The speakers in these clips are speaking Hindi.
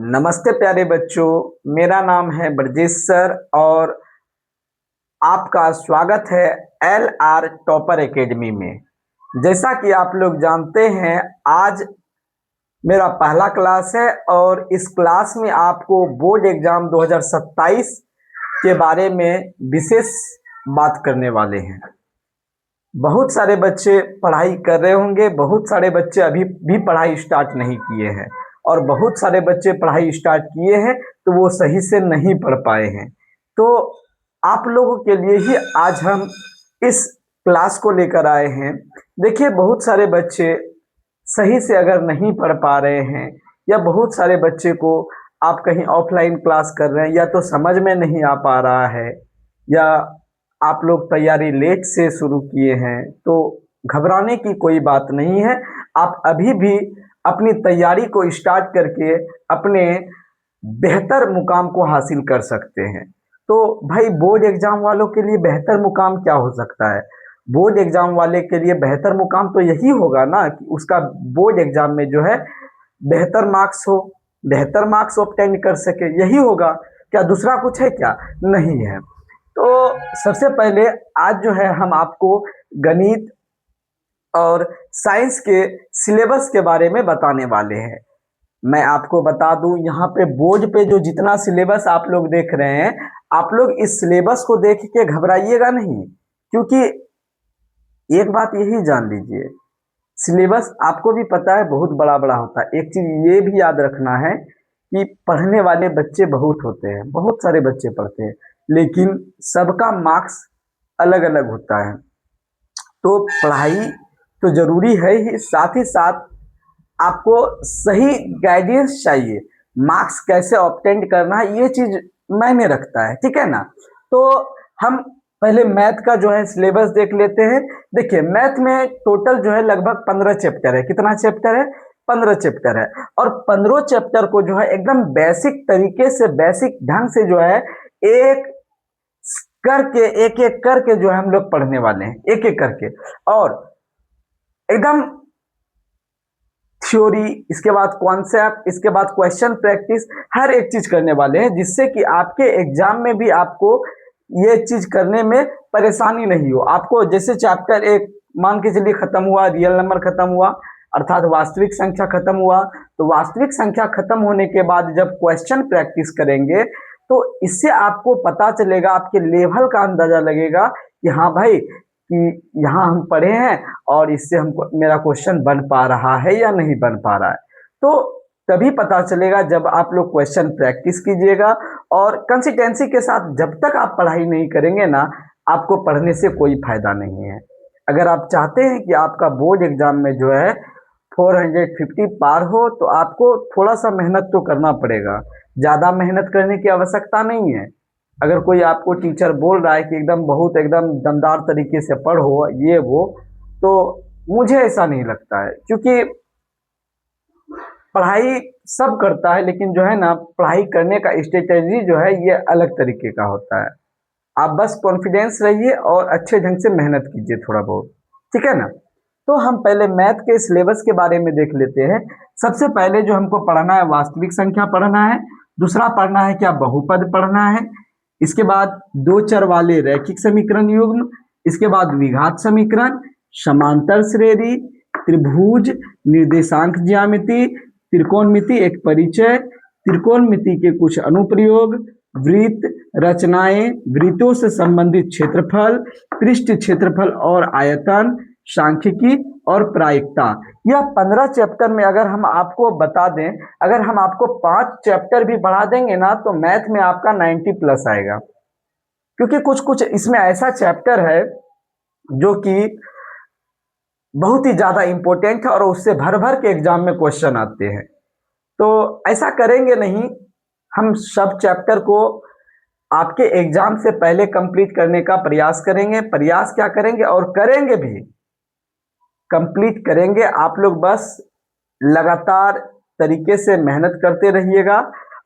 नमस्ते प्यारे बच्चों। मेरा नाम है ब्रजेश सर और आपका स्वागत है एल आर टॉपर एकेडमी में। जैसा कि आप लोग जानते हैं, आज मेरा पहला क्लास है और इस क्लास में आपको बोर्ड एग्जाम 2027 के बारे में विशेष बात करने वाले हैं। बहुत सारे बच्चे पढ़ाई कर रहे होंगे, बहुत सारे बच्चे अभी भी पढ़ाई स्टार्ट नहीं किए हैं और बहुत सारे बच्चे पढ़ाई स्टार्ट किए हैं तो वो सही से नहीं पढ़ पाए हैं। तो आप लोगों के लिए ही आज हम इस क्लास को लेकर आए हैं। देखिए, बहुत सारे बच्चे सही से अगर नहीं पढ़ पा रहे हैं या बहुत सारे बच्चे को आप कहीं ऑफलाइन क्लास कर रहे हैं या तो समझ में नहीं आ पा रहा है या आप लोग तैयारी लेट से शुरू किए हैं, तो घबराने की कोई बात नहीं है। आप अभी भी अपनी तैयारी को स्टार्ट करके अपने बेहतर मुकाम को हासिल कर सकते हैं। तो भाई, बोर्ड एग्जाम वालों के लिए बेहतर मुकाम क्या हो सकता है? बोर्ड एग्जाम वाले के लिए बेहतर मुकाम तो यही होगा ना कि उसका बोर्ड एग्जाम में जो है बेहतर मार्क्स हो, बेहतर मार्क्स ऑब्टेन कर सके, यही होगा। क्या दूसरा कुछ है? क्या नहीं है। तो सबसे पहले आज जो है हम आपको गणित और साइंस के सिलेबस के बारे में बताने वाले हैं। मैं आपको बता दूं, यहाँ पे बोर्ड पे जो जितना सिलेबस आप लोग देख रहे हैं, आप लोग इस सिलेबस को देख के घबराइएगा नहीं, क्योंकि एक बात यही जान लीजिए, सिलेबस आपको भी पता है बहुत बड़ा बड़ा होता है। एक चीज ये भी याद रखना है कि पढ़ने वाले बच्चे बहुत होते हैं, बहुत सारे बच्चे पढ़ते हैं, लेकिन सबका मार्क्स अलग अलग होता है। तो पढ़ाई तो जरूरी है ही, साथ ही साथ आपको सही गाइडेंस चाहिए। मार्क्स कैसे ऑब्टेन करना है ये चीज मायने रखता है, ठीक है ना। तो हम पहले मैथ का जो है सिलेबस देख लेते हैं। देखिए, मैथ में टोटल जो है लगभग 15 चैप्टर है। कितना चैप्टर है? 15 चैप्टर है। और 15 चैप्टर को जो है एकदम बेसिक तरीके से, बेसिक ढंग से जो है एक एक करके जो है हम लोग पढ़ने वाले हैं, एक एक करके। और एकदम थ्योरी, इसके बाद कॉन्सेप्ट, इसके बाद क्वेश्चन प्रैक्टिस, हर एक चीज करने वाले हैं, जिससे कि आपके एग्जाम में भी आपको ये चीज करने में परेशानी नहीं हो। आपको जैसे चैप्टर एक मान के चलिए खत्म हुआ, रियल नंबर खत्म हुआ, अर्थात वास्तविक संख्या खत्म हुआ, तो वास्तविक संख्या खत्म होने के बाद जब क्वेश्चन प्रैक्टिस करेंगे तो इससे आपको पता चलेगा, आपके लेवल का अंदाजा लगेगा कि हाँ भाई, कि यहाँ हम पढ़े हैं और इससे हमको मेरा क्वेश्चन बन पा रहा है या नहीं बन पा रहा है। तो तभी पता चलेगा जब आप लोग क्वेश्चन प्रैक्टिस कीजिएगा। और कंसिस्टेंसी के साथ जब तक आप पढ़ाई नहीं करेंगे ना, आपको पढ़ने से कोई फायदा नहीं है। अगर आप चाहते हैं कि आपका बोर्ड एग्जाम में जो है 450 पार हो, तो आपको थोड़ा सा मेहनत तो करना पड़ेगा। ज़्यादा मेहनत करने की आवश्यकता नहीं है। अगर कोई आपको टीचर बोल रहा है कि एकदम बहुत एकदम दमदार तरीके से पढ़ो ये वो, तो मुझे ऐसा नहीं लगता है, क्योंकि पढ़ाई सब करता है, लेकिन जो है ना, पढ़ाई करने का स्ट्रेटेजी जो है ये अलग तरीके का होता है। आप बस कॉन्फिडेंस रहिए और अच्छे ढंग से मेहनत कीजिए थोड़ा बहुत, ठीक है ना। तो हम पहले मैथ के सिलेबस के बारे में देख लेते हैं। सबसे पहले जो हमको पढ़ना है, वास्तविक संख्या पढ़ना है। दूसरा पढ़ना है क्या? बहुपद पढ़ना है। इसके बाद दो चर वाले रैखिक समीकरण युग्म, इसके बाद द्विघात समीकरण, समांतर श्रेणी, त्रिभुज, निर्देशांक ज्यामिति, त्रिकोणमिति एक परिचय, त्रिकोणमिति के कुछ अनुप्रयोग, वृत्त, रचनाएं, वृत्तों से संबंधित क्षेत्रफल, पृष्ठ क्षेत्रफल और आयतन, सांख्यिकी और प्रायिकता। यह 15 चैप्टर में अगर हम आपको बता दें, अगर हम आपको 5 चैप्टर भी बढ़ा देंगे ना, तो मैथ में आपका 90 प्लस आएगा। क्योंकि कुछ कुछ इसमें ऐसा चैप्टर है जो कि बहुत ही ज्यादा इंपॉर्टेंट है और उससे भर भर के एग्जाम में क्वेश्चन आते हैं। तो ऐसा करेंगे नहीं, हम सब चैप्टर को आपके एग्जाम से पहले कंप्लीट करने का प्रयास करेंगे। प्रयास क्या करेंगे, और करेंगे भी, कंप्लीट करेंगे। आप लोग बस लगातार तरीके से मेहनत करते रहिएगा।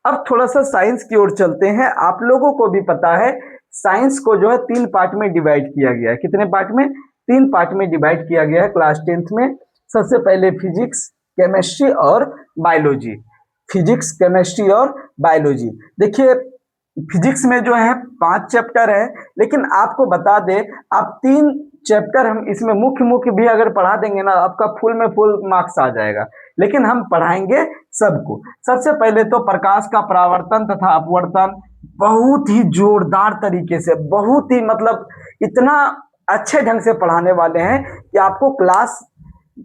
अब थोड़ा सा साइंस की ओर चलते हैं। आप लोगों को भी पता है, साइंस को जो है 3 पार्ट में डिवाइड किया गया है। कितने पार्ट में? 3 पार्ट में डिवाइड किया गया है क्लास 10th में। सबसे पहले फिजिक्स, केमिस्ट्री और बायोलॉजी। फिजिक्स, केमिस्ट्री और बायोलॉजी। देखिए फिजिक्स में जो है 5 चैप्टर है, लेकिन आपको बता दें आप 3 चैप्टर हम इसमें मुख्य मुख्य भी अगर पढ़ा देंगे ना, आपका फुल में फुल मार्क्स आ जाएगा। लेकिन हम पढ़ाएंगे सबको। सबसे पहले तो प्रकाश का परावर्तन तथा अपवर्तन बहुत ही जोरदार तरीके से, बहुत ही मतलब इतना अच्छे ढंग से पढ़ाने वाले हैं कि आपको क्लास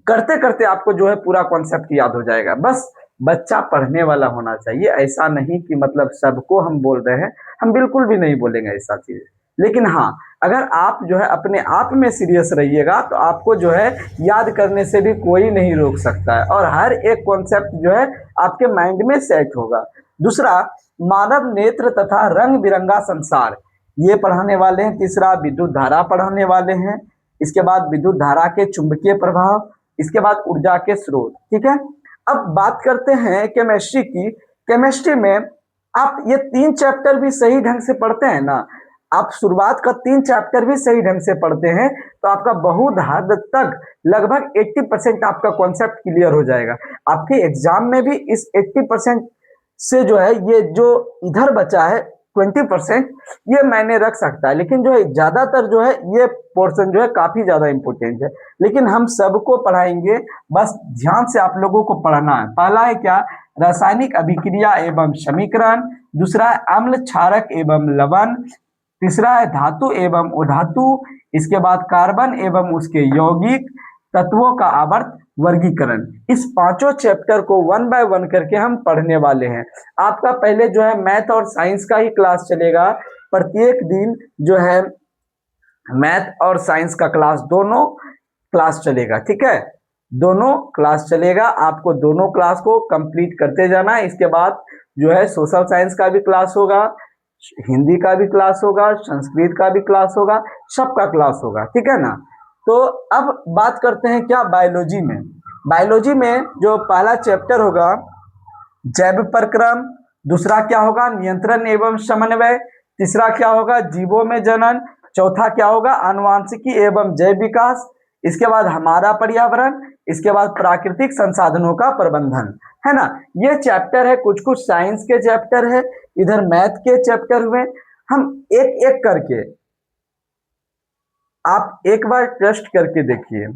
करते करते आपको जो है पूरा कॉन्सेप्ट याद हो जाएगा। बस बच्चा पढ़ने वाला होना चाहिए, ऐसा नहीं कि मतलब सबको हम बोल रहे हैं, हम बिल्कुल भी नहीं बोलेंगे ऐसा चीज। लेकिन हाँ, अगर आप जो है अपने आप में सीरियस रहिएगा तो आपको जो है याद करने से भी कोई नहीं रोक सकता है, और हर एक कॉन्सेप्ट जो है आपके माइंड में सेट होगा। दूसरा, मानव नेत्र तथा रंग बिरंगा संसार, ये पढ़ाने वाले हैं। तीसरा, विद्युत धारा पढ़ाने वाले हैं। इसके बाद विद्युत धारा के चुंबकीय प्रभाव, इसके बाद ऊर्जा के स्रोत। ठीक है, अब बात करते हैं केमिस्ट्री की। केमिस्ट्री में आप ये 3 चैप्टर भी सही ढंग से पढ़ते हैं ना, आप शुरुआत का 3 चैप्टर भी सही ढंग से पढ़ते हैं तो आपका बहुत हद तक लगभग 80% आपका कॉन्सेप्ट क्लियर हो जाएगा। आपके एग्जाम में भी इस 80% से जो है ये जो इधर बचा है 20% ये मैंने रख सकता है, लेकिन जो है ज्यादातर जो है ये पोर्शन जो है काफी ज्यादा इंपॉर्टेंट है। लेकिन हम सबको पढ़ाएंगे, बस ध्यान से आप लोगों को पढ़ना है। पहला है क्या, रासायनिक अभिक्रिया एवं समीकरण। दूसरा है अम्ल, क्षारक एवं लवण। तीसरा है धातु एवं उधातु। इसके बाद कार्बन एवं उसके यौगिक, तत्वों का आवर्त वर्गीकरण। इस पांचों चैप्टर को 1 बाय 1 करके हम पढ़ने वाले हैं। आपका पहले जो है मैथ और साइंस का ही क्लास चलेगा। प्रत्येक दिन जो है मैथ और साइंस का क्लास, दोनों क्लास चलेगा। ठीक है, दोनों क्लास चलेगा, आपको दोनों क्लास को कंप्लीट करते जाना है। इसके बाद जो है सोशल साइंस का भी क्लास होगा, हिंदी का भी क्लास होगा, संस्कृत का भी क्लास होगा, सबका क्लास होगा। ठीक है ना। तो अब बात करते हैं क्या बायोलॉजी में। बायोलॉजी में जो पहला चैप्टर होगा जैव प्रक्रम। दूसरा क्या होगा, नियंत्रण एवं समन्वय। तीसरा क्या होगा, जीवों में जनन। चौथा क्या होगा, आनुवांशिकी एवं जैव विकास। इसके बाद हमारा पर्यावरण। इसके बाद प्राकृतिक संसाधनों का प्रबंधन, है ना। ये चैप्टर है, कुछ कुछ साइंस के चैप्टर है, इधर मैथ के चैप्टर हुए। हम एक एक करके, आप एक बार टेस्ट करके देखिए,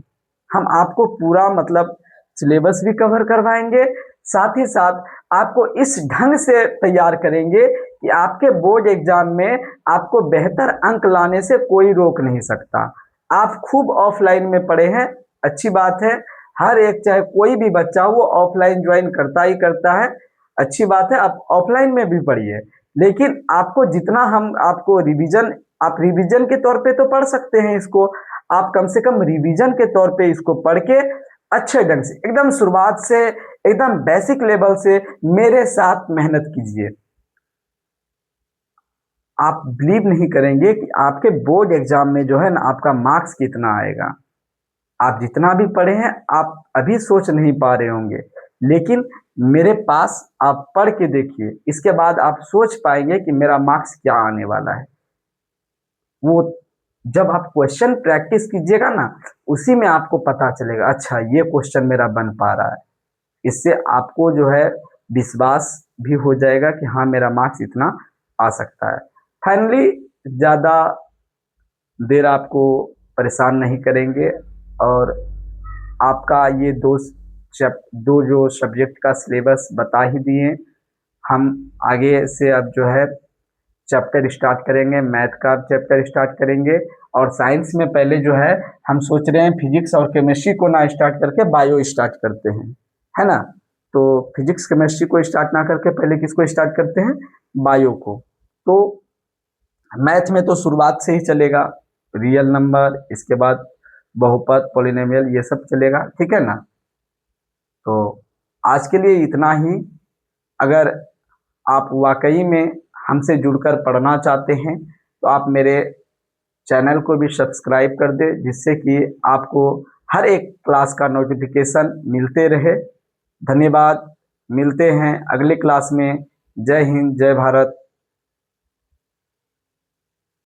हम आपको पूरा मतलब सिलेबस भी कवर करवाएंगे, साथ ही साथ आपको इस ढंग से तैयार करेंगे कि आपके बोर्ड एग्जाम में आपको बेहतर अंक लाने से कोई रोक नहीं सकता। आप खूब ऑफलाइन में पढ़े हैं, अच्छी बात है। हर एक चाहे कोई भी बच्चा हो वो ऑफलाइन ज्वाइन करता ही करता है, अच्छी बात है। आप ऑफलाइन में भी पढ़िए, लेकिन आपको जितना हम आपको रिवीजन, आप रिवीजन के तौर पे तो पढ़ सकते हैं इसको, आप कम से कम रिवीजन के तौर पे इसको पढ़ के अच्छे ढंग से एकदम शुरुआत से एकदम बेसिक लेवल से मेरे साथ मेहनत कीजिए। आप बिलीव नहीं करेंगे कि आपके बोर्ड एग्जाम में जो है ना आपका मार्क्स कितना आएगा। आप जितना भी पढ़े हैं आप अभी सोच नहीं पा रहे होंगे, लेकिन मेरे पास आप पढ़ के देखिए, इसके बाद आप सोच पाएंगे कि मेरा मार्क्स क्या आने वाला है। वो जब आप क्वेश्चन प्रैक्टिस कीजिएगा ना, उसी में आपको पता चलेगा, अच्छा ये क्वेश्चन मेरा बन पा रहा है। इससे आपको जो है विश्वास भी हो जाएगा कि हाँ मेरा मार्क्स इतना आ सकता है। फाइनली ज़्यादा देर आपको परेशान नहीं करेंगे, और आपका ये दो जो सब्जेक्ट का सिलेबस बता ही दिए। हम आगे से अब जो है चैप्टर स्टार्ट करेंगे, मैथ का चैप्टर स्टार्ट करेंगे, और साइंस में पहले जो है हम सोच रहे हैं फिजिक्स और केमिस्ट्री को ना स्टार्ट करके बायो स्टार्ट करते हैं, है ना। तो फिजिक्स केमिस्ट्री को स्टार्ट ना करके पहले किसको स्टार्ट करते हैं, बायो को। तो मैथ में तो शुरुआत से ही चलेगा, रियल नंबर, इसके बाद बहुपद, पॉलिनोमियल, ये सब चलेगा। ठीक है ना। तो आज के लिए इतना ही। अगर आप वाकई में हमसे जुड़कर पढ़ना चाहते हैं तो आप मेरे चैनल को भी सब्सक्राइब कर दें, जिससे कि आपको हर एक क्लास का नोटिफिकेशन मिलते रहे। धन्यवाद, मिलते हैं अगले क्लास में। जय हिंद, जय भारत।